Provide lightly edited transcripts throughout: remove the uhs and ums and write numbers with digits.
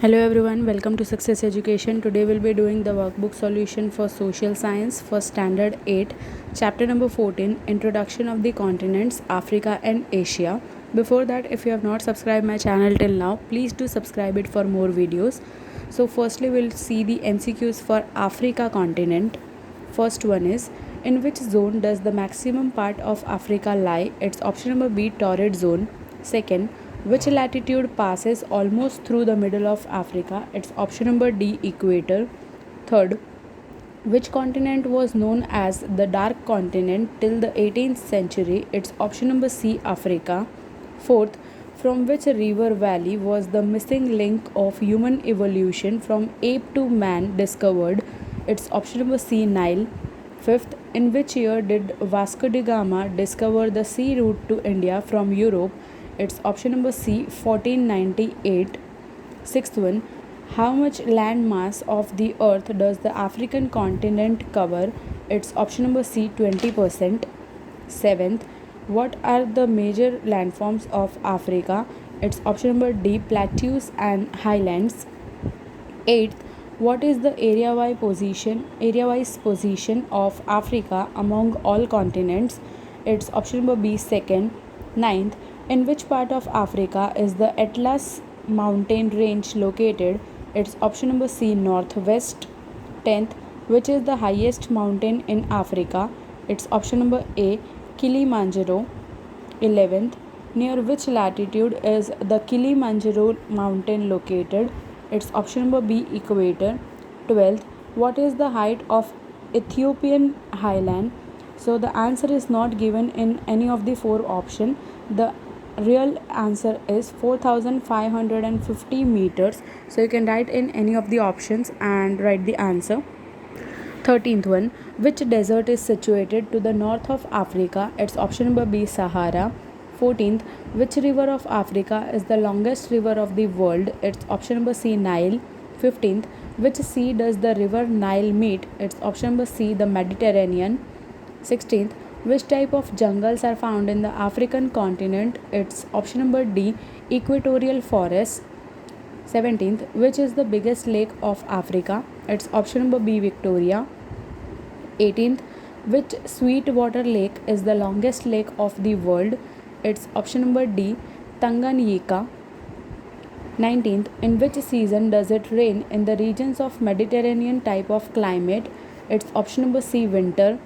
Hello everyone, welcome to Success Education. Today we'll be doing the workbook solution for Social Science for Standard 8, Chapter number 14, Introduction of the Continents, Africa and Asia. Before that, if you have not subscribed my channel till now, please do subscribe it for more videos. So firstly, we'll see the MCQs for Africa continent. First one is, in which zone does the maximum part of Africa lie? It's option number B, torrid zone. Second, which latitude passes almost through the middle of Africa? It's option number D, equator. Third, which continent was known as the Dark Continent till the 18th century? It's option number C, Africa. Fourth, from which river valley was the missing link of human evolution from ape to man discovered? It's option number C, Nile. Fifth, in which year did Vasco da Gama discover the sea route to India from Europe? It's option number C, 1498. Sixth one, how much land mass of the earth does the African continent cover? It's option number C, 20%. Seventh, what are the major landforms of Africa? It's option number D, plateaus and highlands. Eighth, what is the area-wise position of Africa among all continents? It's option number B, second. Ninth, in which part of Africa is the Atlas mountain range located? It's option number C, northwest. 10th, which is the highest mountain in Africa? It's option number A, Kilimanjaro. 11th, near which latitude is the Kilimanjaro mountain located? It's option number B, equator. 12th, what is the height of Ethiopian Highland? So the answer is not given in any of the four options. The real answer is 4550 meters. So you can write in any of the options and write the answer. 13th one, which desert is situated to the north of Africa? It's option number B, Sahara. 14th, which river of Africa is the longest river of the world? It's option number C, Nile. 15th, which sea does the river Nile meet? It's option number C, the Mediterranean. 16th, which type of jungles are found in the African continent? It's option number D, equatorial forests. 17th, which is the biggest lake of Africa? It's option number B, Victoria. 18th, which sweetwater lake is the longest lake of the world? It's option number D, Tanganyika. 19th, in which season does it rain in the regions of Mediterranean type of climate? It's option number C, winter.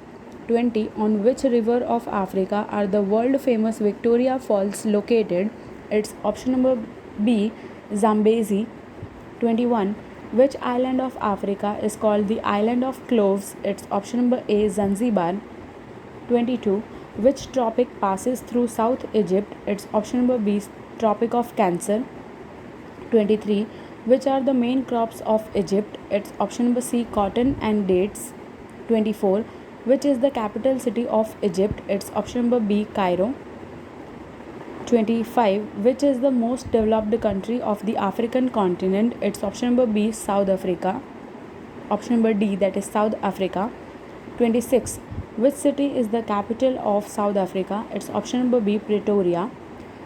20, on which river of Africa are the world famous Victoria Falls located? It's option number B, Zambezi. 21, which island of Africa is called the island of cloves? It's option number A, Zanzibar. 22, which tropic passes through South Egypt? It's option number B, Tropic of Cancer. 23, which are the main crops of Egypt? It's option number C, cotton and dates. 24, which is the capital city of Egypt? It's option number B, Cairo. 25, which is the most developed country of the African continent? It's option number B, South Africa. Option number D, that is South Africa. 26, which city is the capital of South Africa? It's option number B, Pretoria.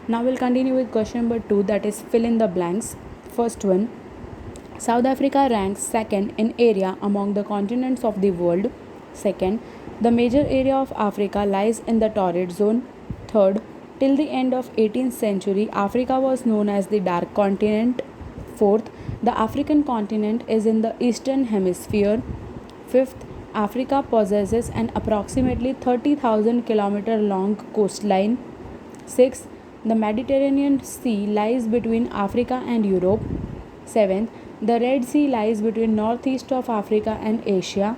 Now we'll continue with question number 2, that is fill in the blanks. First one, South Africa ranks second in area among the continents of the world. Second, the major area of Africa lies in the torrid zone. Third, till the end of 18th century, Africa was known as the Dark Continent. Fourth, the African continent is in the eastern hemisphere. Fifth, Africa possesses an approximately 30,000 km long coastline. Sixth, the Mediterranean Sea lies between Africa and Europe. Seventh, the Red Sea lies between northeast of Africa and Asia.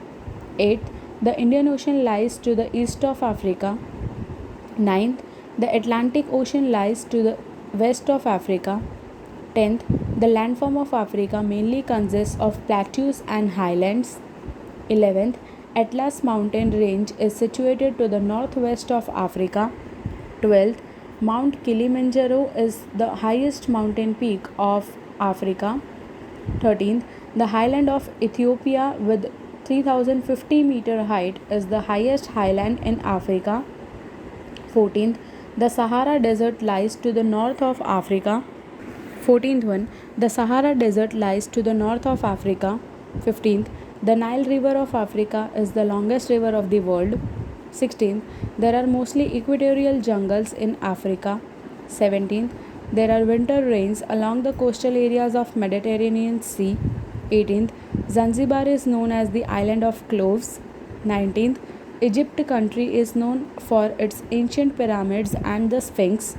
Eighth, the Indian Ocean lies to the east of Africa. 9th, the Atlantic Ocean lies to the west of Africa. 10th, the landform of Africa mainly consists of plateaus and highlands. 11th, Atlas mountain range is situated to the northwest of Africa. 12th, Mount Kilimanjaro is the highest mountain peak of Africa. 13th, the highland of Ethiopia with 3050 meter height is the highest highland in Africa. 14th, the Sahara Desert lies to the north of Africa. 14th one, the Sahara Desert lies to the north of Africa. 15th, the Nile River of Africa is the longest river of the world. 16th, there are mostly equatorial jungles in Africa. 17th, there are winter rains along the coastal areas of Mediterranean Sea. 18th, Zanzibar is known as the island of cloves. 19th, Egypt country is known for its ancient pyramids and the Sphinx.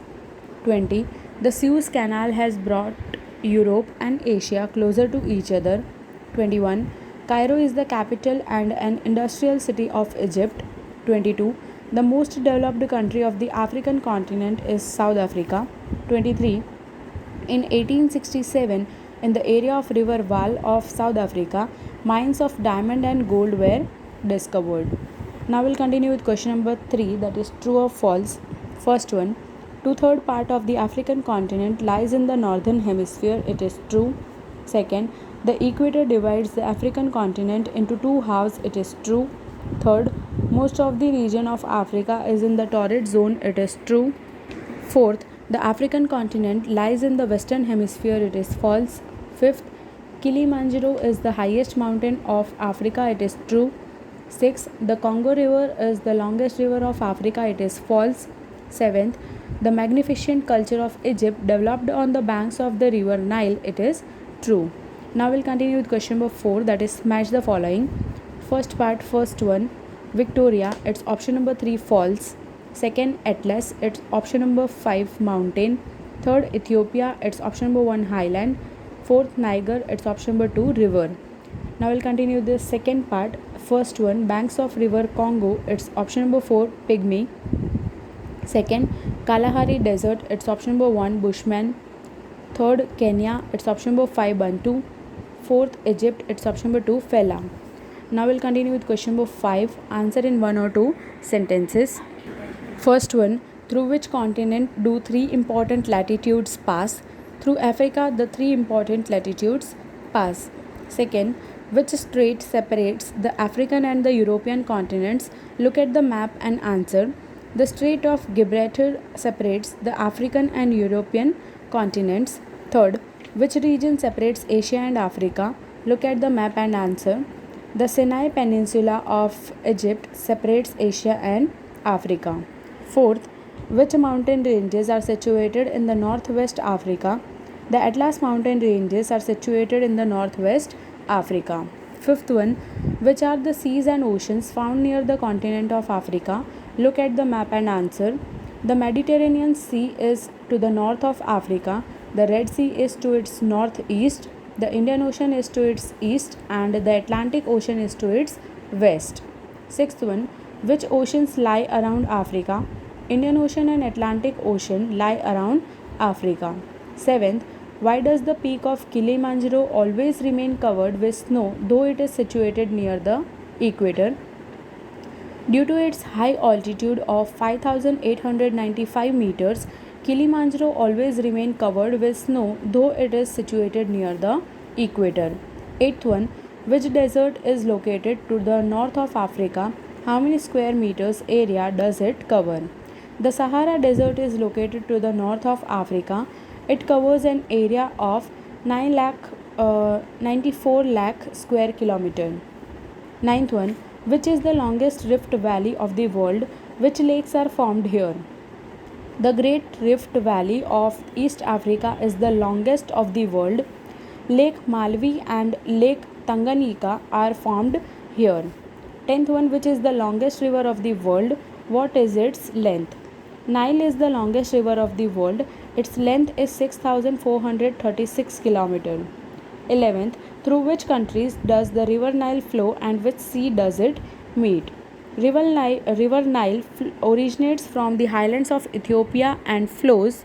20. The Suez Canal has brought Europe and Asia closer to each other. 21. Cairo is the capital and an industrial city of Egypt. 22. The most developed country of the African continent is South Africa. 23. In 1867, in the area of River Vaal of South Africa, mines of diamond and gold were discovered. Now we'll continue with question number 3, that is true or false. First one, 2/3 part of the African continent lies in the northern hemisphere. It is true. Second, the equator divides the African continent into two halves. It is true. Third, most of the region of Africa is in the torrid zone. It is true. Fourth, the African continent lies in the western hemisphere. It is false. Fifth, Kilimanjaro is the highest mountain of Africa. It is true. Sixth, the Congo River is the longest river of Africa. It is false. Seventh, the magnificent culture of Egypt developed on the banks of the river Nile. It is true. Now we'll continue with question number 4, that is match the following. First part, first one, Victoria, it's option number 3 false. Second, Atlas, it's option number 5 mountain. Third, Ethiopia, it's option number 1 highland. Fourth, Niger, it's option number 2 river. Now we'll continue the second part. First one, banks of river Congo, it's option number 4 pygmy. Second, Kalahari Desert, it's option number 1 bushman. Third, Kenya, it's option number 5 Bantu. Fourth, Egypt, it's option number 2 Fela. Now we'll continue with question number 5. Answer in 1 or 2 sentences. First one, through which continent do 3 important latitudes pass? Through Africa, the 3 important latitudes pass. Second, which strait separates the African and the European continents? Look at the map and answer. The Strait of Gibraltar separates the African and European continents. Third, which region separates Asia and Africa? Look at the map and answer. The Sinai Peninsula of Egypt separates Asia and Africa. Fourth, which mountain ranges are situated in the northwest Africa? The Atlas mountain ranges are situated in the northwest Africa. Fifth one, which are the seas and oceans found near the continent of Africa? Look at the map and answer. The Mediterranean Sea is to the north of Africa. The Red Sea is to its northeast. The Indian Ocean is to its east and the Atlantic Ocean is to its west. Sixth one, which oceans lie around Africa? Indian Ocean and Atlantic Ocean lie around Africa. Seventh, why does the peak of Kilimanjaro always remain covered with snow though it is situated near the equator? Due to its high altitude of 5,895 meters, Kilimanjaro always remains covered with snow though it is situated near the equator. Eighth one, which desert is located to the north of Africa? How many square meters area does it cover? The Sahara Desert is located to the north of Africa. It covers an area of 94 lakh square kilometer. Ninth one, which is the longest rift valley of the world? Which lakes are formed here? The Great Rift Valley of East Africa is the longest of the world. Lake Malawi and Lake Tanganyika are formed here. 10th one, which is the longest river of the world? What is its length? Nile is the longest river of the world. Its length is 6,436 km. 11th, through which countries does the river Nile flow and which sea does it meet? River Nile originates from the highlands of Ethiopia and flows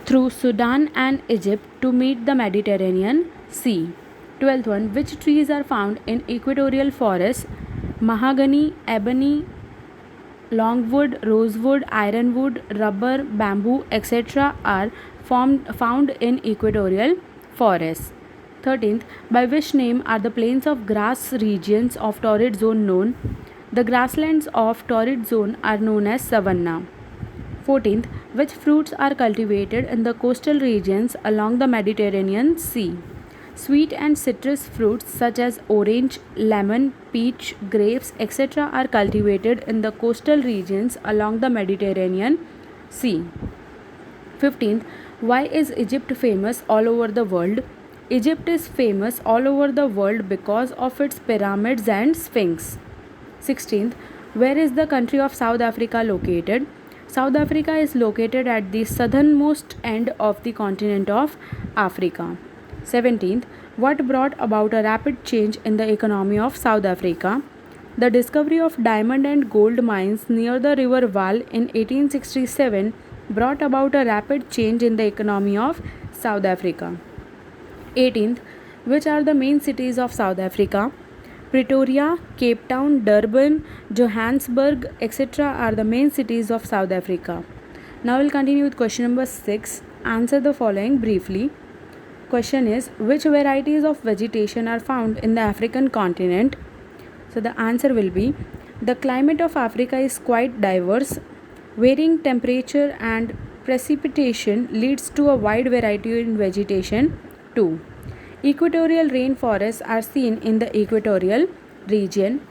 through Sudan and Egypt to meet the Mediterranean Sea. 12th one, which trees are found in equatorial forests? Mahogany, ebony, longwood, rosewood, ironwood, rubber, bamboo, etc. are found in equatorial forests. 13th, by which name are the plains of grass regions of torrid zone known? The grasslands of torrid zone are known as savanna. 14th, which fruits are cultivated in the coastal regions along the Mediterranean Sea? Sweet and citrus fruits such as orange, lemon, peach, grapes, etc. are cultivated in the coastal regions along the Mediterranean Sea. 15th, why is Egypt famous all over the world? Egypt is famous all over the world because of its pyramids and sphinx. 16th, where is the country of South Africa located? South Africa is located at the southernmost end of the continent of Africa. 17th, what brought about a rapid change in the economy of South Africa? The discovery of diamond and gold mines near the river Vaal in 1867 brought about a rapid change in the economy of South Africa. 18th, which are the main cities of South Africa? Pretoria, Cape Town, Durban, Johannesburg, etc. are the main cities of South Africa. Now we'll continue with question number 6. Answer the following briefly. Question is, which varieties of vegetation are found in the African continent? So the answer will be, the climate of Africa is quite diverse. Varying temperature and precipitation leads to a wide variety in vegetation too. Equatorial rainforests are seen in the equatorial region.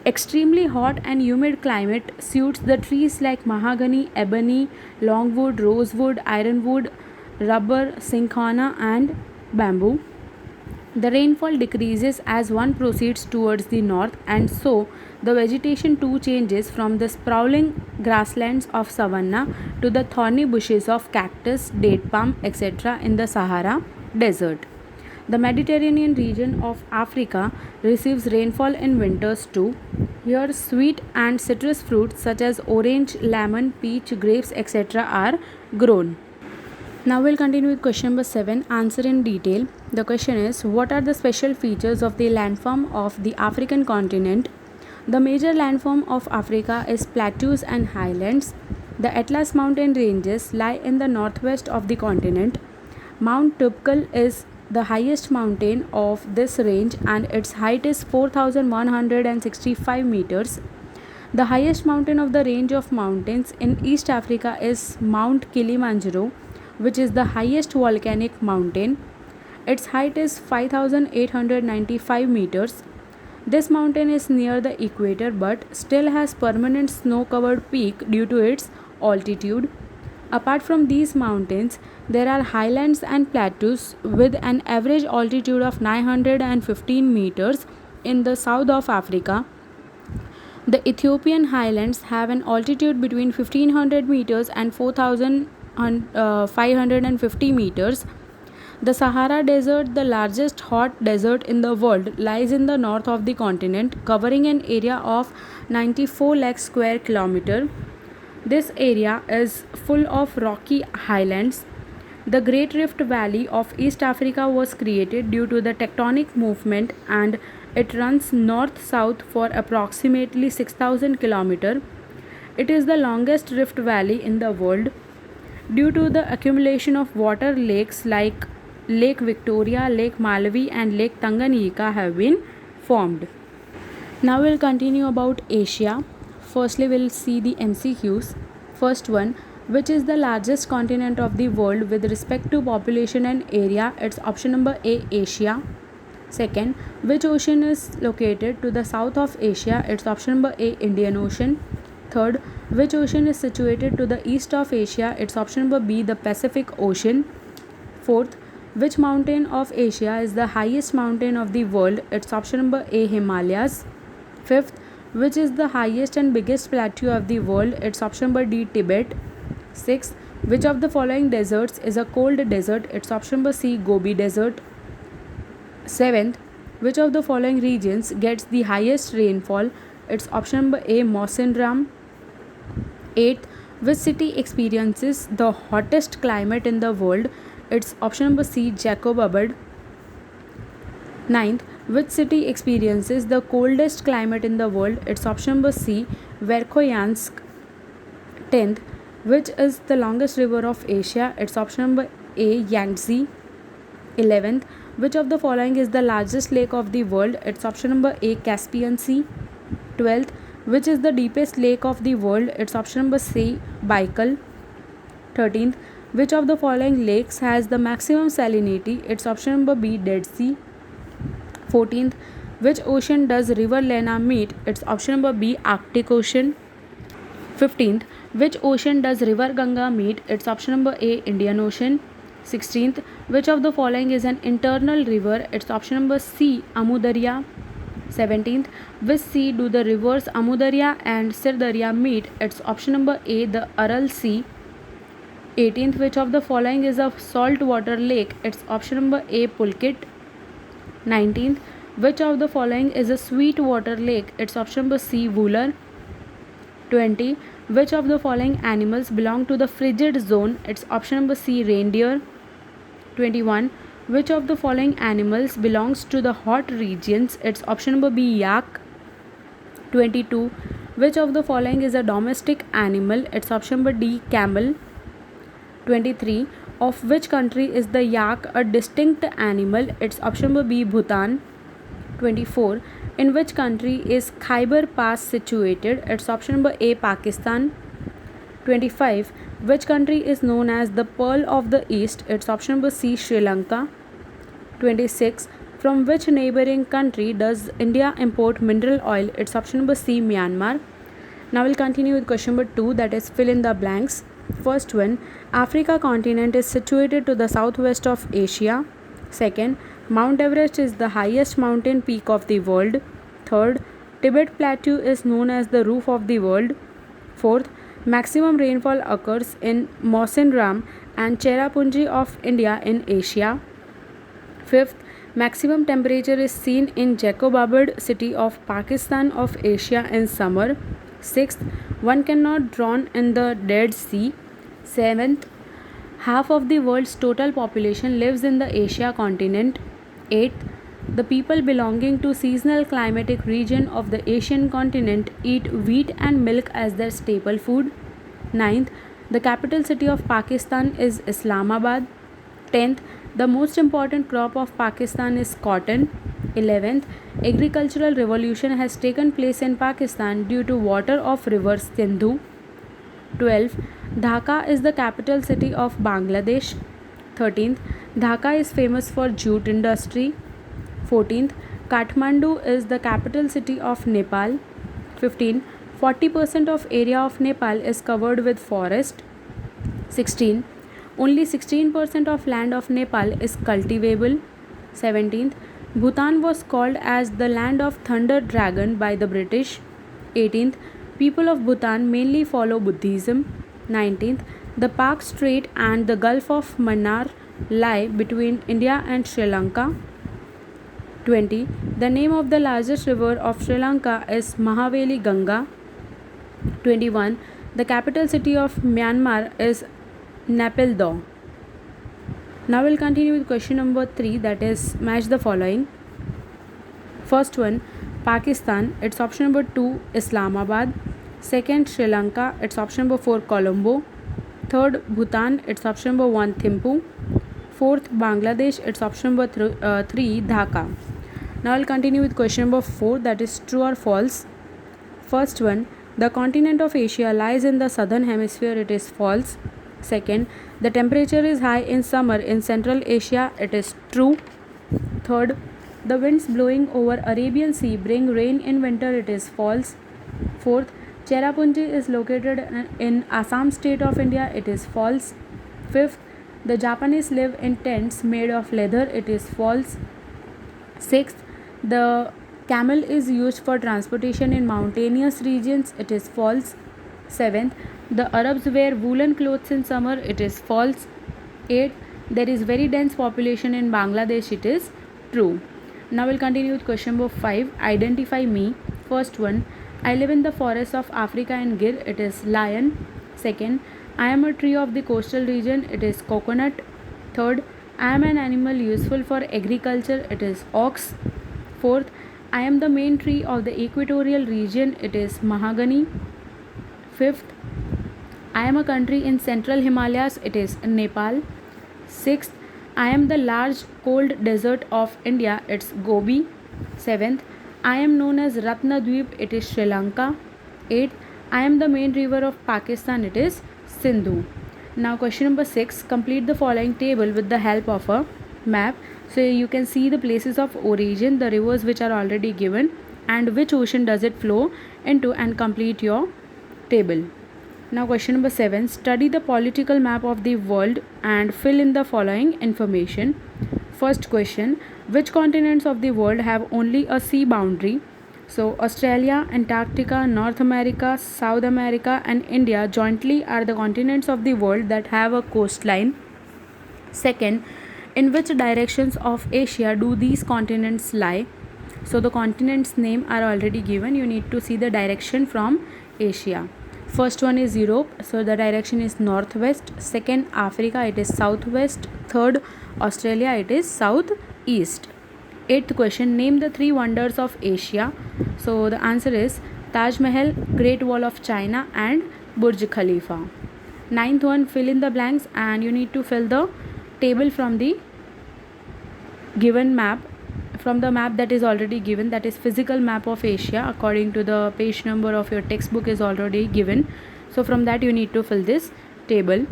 Extremely hot and humid climate suits the trees like mahogany, ebony, longwood, rosewood, ironwood, rubber, cinchona and bamboo. The rainfall decreases as one proceeds towards the north, and so the vegetation too changes from the sprawling grasslands of savanna to the thorny bushes of cactus, date palm, etc. in the Sahara Desert. The Mediterranean region of Africa receives rainfall in winters too. Here, sweet and citrus fruits such as orange, lemon, peach, grapes, etc. are grown. Now we'll continue with question number 7. Answer in detail. The question is, what are the special features of the landform of the African continent? The major landform of Africa is plateaus and highlands. The Atlas mountain ranges lie in the northwest of the continent. Mount Tupkal is the highest mountain of this range and its height is 4,165 meters. The highest mountain of the range of mountains in East Africa is Mount Kilimanjaro, which is the highest volcanic mountain. Its height is 5,895 meters. This mountain is near the equator but still has permanent snow-covered peak due to its altitude. Apart from these mountains, there are highlands and plateaus with an average altitude of 915 meters in the south of Africa. The Ethiopian Highlands have an altitude between 1500 meters and 4550 meters. The Sahara Desert, the largest hot desert in the world, lies in the north of the continent, covering an area of 94 lakh square kilometers. This area is full of rocky highlands. The Great Rift Valley of East Africa was created due to the tectonic movement and it runs north-south for approximately 6,000 kilometers. It is the longest rift valley in the world. Due to the accumulation of water, lakes like Lake Victoria, Lake Malawi and Lake Tanganyika have been formed. Now we'll continue about Asia. Firstly, we'll see the MCQs. First one, which is the largest continent of the world with respect to population and area? It's option number A, Asia. Second, which ocean is located to the south of Asia? It's option number A, Indian Ocean. Third, which ocean is situated to the east of Asia? It's option number B, the Pacific Ocean. Fourth, which mountain of Asia is the highest mountain of the world? It's option number A, Himalayas. Fifth, which is the highest and biggest plateau of the world? It's option number D, Tibet. Sixth, which of the following deserts is a cold desert? It's option number C, Gobi Desert. Seventh, which of the following regions gets the highest rainfall? It's option number A, Mawsynram. Eighth, which city experiences the hottest climate in the world? It's option number C, Jacobabad. Ninth, which city experiences the coldest climate in the world? It's option number C, Verkhoyansk. 10th, which is the longest river of Asia? It's option number A, Yangtze. 11th, which of the following is the largest lake of the world? It's option number A, Caspian Sea. 12th, which is the deepest lake of the world? It's option number C, Baikal. 13th, which of the following lakes has the maximum salinity? It's option number B, Dead Sea. 14th, which ocean does river Lena meet? It's option number B, Arctic Ocean. 15th, which ocean does river Ganga meet? It's option number A, Indian Ocean. 16th, which of the following is an internal river? It's option number C, Amu-Darya. 17th, which sea do the rivers Amu-Darya and Sir-Darya meet? It's option number A, the Aral Sea. 18th, which of the following is a saltwater lake? It's option number A, Pulkit. 19th, which of the following is a sweetwater lake? It's option number C, Wooler. 20, which of the following animals belong to the frigid zone? It's option number C, reindeer. 21, which of the following animals belongs to the hot regions? It's option number B, yak. 22, which of the following is a domestic animal? It's option number D, camel. 23, of which country is the yak a distinct animal? It's option number B, Bhutan. 24, in which country is Khyber Pass situated? It's option number A, Pakistan. 25, which country is known as the Pearl of the East? It's option number C, Sri Lanka. 26, from which neighboring country does India import mineral oil? It's option number C, Myanmar. Now we'll continue with question number 2, that is fill in the blanks. First one, Africa continent is situated to the southwest of Asia. Second, Mount Everest is the highest mountain peak of the world. Third, Tibet Plateau is known as the roof of the world. Fourth, maximum rainfall occurs in Mawsynram and Cherrapunji of India in Asia. Fifth, maximum temperature is seen in Jacobabad city of Pakistan of Asia in summer. Sixth, one cannot drown in the Dead Sea. Seventh, half of the world's total population lives in the Asia continent. 8th, the people belonging to seasonal climatic region of the Asian continent eat wheat and milk as their staple food. 9th, the capital city of Pakistan is Islamabad. 10th, the most important crop of Pakistan is cotton. 11th, agricultural revolution has taken place in Pakistan due to water of river Sindhu. 12th, Dhaka is the capital city of Bangladesh. 13th, Dhaka is famous for jute industry. 14th, Kathmandu is the capital city of Nepal. 15, 40% of area of Nepal is covered with forest. 16, only 16% of land of Nepal is cultivable. 17th, Bhutan was called as the land of thunder dragon by the British. 18th, people of Bhutan mainly follow Buddhism. 19th, the Pak Strait and the Gulf of Mannar lie between India and Sri Lanka. 20, the name of the largest river of Sri Lanka is Mahaveli Ganga. 21, the capital city of Myanmar is Naypyidaw. Now we'll continue with question number 3, that is match the following. First one, Pakistan, it's option number 2, Islamabad. Second, Sri Lanka, it's option number 4, Colombo. Third, Bhutan, it's option number 1, Thimphu. Fourth, Bangladesh, it's option number 3, Dhaka. Now I'll continue with question number 4, that is true or false. First one, the continent of Asia lies in the southern hemisphere, it is false. Second, the temperature is high in summer in Central Asia, it is true. Third, the winds blowing over Arabian Sea bring rain in winter, it is false. Fourth, Cherrapunji is located in Assam state of India, it is false. Fifth, the Japanese live in tents made of leather, it is false. Sixth, the camel is used for transportation in mountainous regions, it is false. Seventh, the Arabs wear woolen clothes in summer, it is false. 8, there is very dense population in Bangladesh, it is true. Now we'll continue with question number 5, identify me. First one, I live in the forests of Africa and Gir, it is lion. Second, I am a tree of the coastal region, it is coconut. Third, I am an animal useful for agriculture, it is ox. Fourth, I am the main tree of the equatorial region, it is mahogany. Fifth, I am a country in central Himalayas, it is Nepal. Sixth, I am the large cold desert of India, it's Gobi. Seventh, I am known as Ratnadweep, it is Sri Lanka. 8, I am the main river of Pakistan, it is Sindhu. Now question number 6, complete the following table with the help of a map. So you can see the places of origin, the rivers which are already given, and which ocean does it flow into, and complete your table. Now question number 7, study the political map of the world and fill in the following information. First question, which continents of the world have only a sea boundary? So Australia, Antarctica, North America, South America and India jointly are the continents of the world that have a coastline. Second, in which directions of Asia do these continents lie? So the continents name are already given. You need to see the direction from Asia. First one is Europe, so the direction is northwest. Second, Africa, it is southwest. Third, Australia, it is southeast. Eighth question, name the 3 wonders of Asia. So the answer is Taj Mahal, Great Wall of China and Burj Khalifa. Ninth one, fill in the blanks, and you need to fill the table from the given map, from the map that is already given, that is physical map of Asia according to the page number of your textbook is already given. So from that you need to fill this table.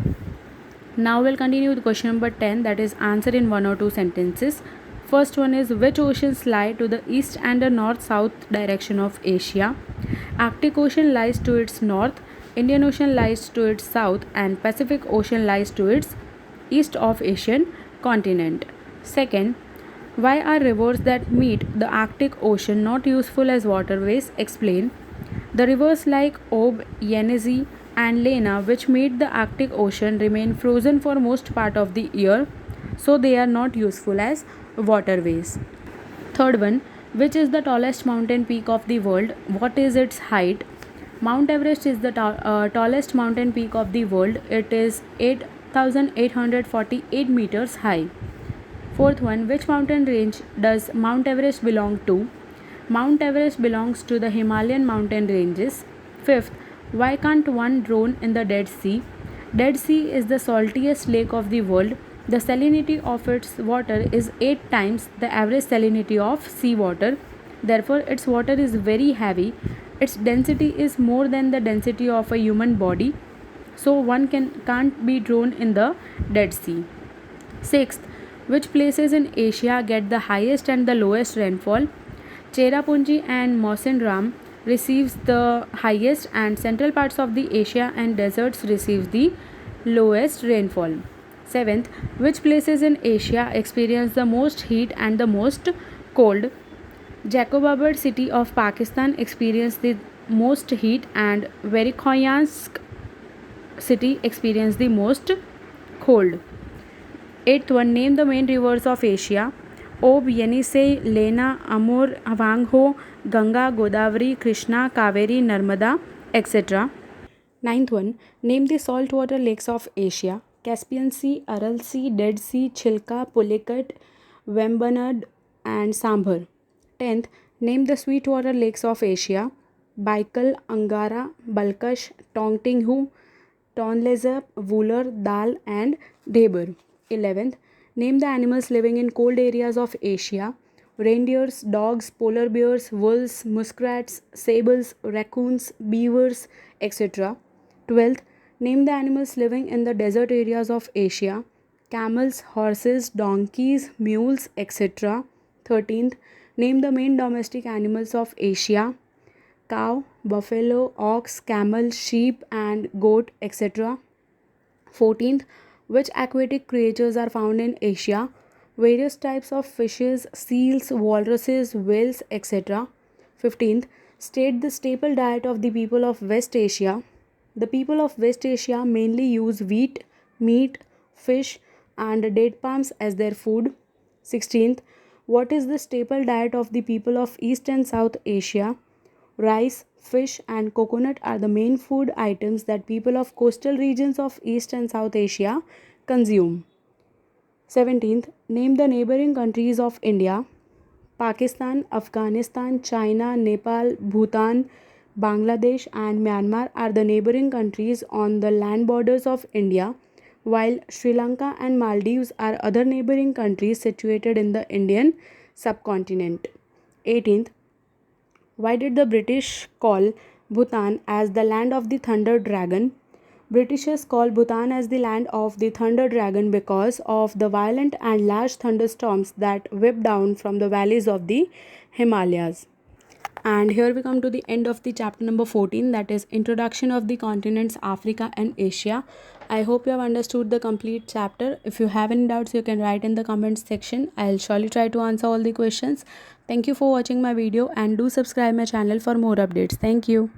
Now we'll continue with question number 10, that is answer in 1 or 2 sentences. First one is, which oceans lie to the east and the north-south direction of Asia? Arctic Ocean lies to its north, Indian Ocean lies to its south and Pacific Ocean lies to its east of Asian continent. Second, why are rivers that meet the Arctic Ocean not useful as waterways? Explain. The rivers like Ob, Yenisei and Lena, which meet the Arctic Ocean, remain frozen for most part of the year, so they are not useful as waterways. Third one, which is the tallest mountain peak of the world? What is its height? Mount Everest is the tallest mountain peak of the world. It is 8,848 meters high. Fourth one, which mountain range does Mount Everest belong to? Mount Everest belongs to the Himalayan mountain ranges. Fifth, why can't one drown in the Dead Sea? Dead Sea is the saltiest lake of the world. The salinity of its water is 8 times the average salinity of seawater. Therefore, its water is very heavy. Its density is more than the density of a human body. So one can't be drowned in the Dead Sea. Sixth, which places in Asia get the highest and the lowest rainfall? Cherrapunji and Mawsynram receives the highest and central parts of the Asia and deserts receive the lowest rainfall. Seventh, which places in Asia experience the most heat and the most cold? Jacobabad city of Pakistan experienced the most heat and Verikhoyansk city experienced the most cold. Eighth one, name the main rivers of Asia. Ob, Yenisei, Lena, Amur, Wangho, Ganga, Godavari, Krishna, Kaveri, Narmada, etc. Ninth one, name the saltwater lakes of Asia. Caspian Sea, Aral Sea, Dead Sea, Chilka, Pulicat, Vembanad and Sambhar. 10th, name the sweetwater lakes of Asia. Baikal, Angara, Balkash, Tongtinghu, Tonlezap, Vular, Dal and Debar. 11th, name the animals living in cold areas of Asia. Reindeers, dogs, polar bears, wolves, muskrats, sables, raccoons, beavers, etc. 12th, name the animals living in the desert areas of Asia. Camels, horses, donkeys, mules, etc. 13th, name the main domestic animals of Asia. Cow, buffalo, ox, camel, sheep and goat, etc. 14th, which aquatic creatures are found in Asia? Various types of fishes, seals, walruses, whales, etc. 15th, state the staple diet of the people of West Asia. The people of West Asia mainly use wheat, meat, fish and date palms as their food. 16th, what is the staple diet of the people of East and South Asia? Rice, fish and coconut are the main food items that people of coastal regions of East and South Asia consume. 17th, name the neighboring countries of India. Pakistan, Afghanistan, China, Nepal, Bhutan, Bangladesh and Myanmar are the neighboring countries on the land borders of India, while Sri Lanka and Maldives are other neighboring countries situated in the Indian subcontinent. 18th, why did the British call Bhutan as the land of the thunder dragon? Britishers call Bhutan as the land of the thunder dragon because of the violent and large thunderstorms that whip down from the valleys of the Himalayas. And here we come to the end of the chapter number 14, that is introduction of the continents Africa and Asia. I hope you have understood the complete chapter. If you have any doubts, you can write in the comments section. I'll surely try to answer all the questions. Thank you for watching my video and do subscribe my channel for more updates. Thank you.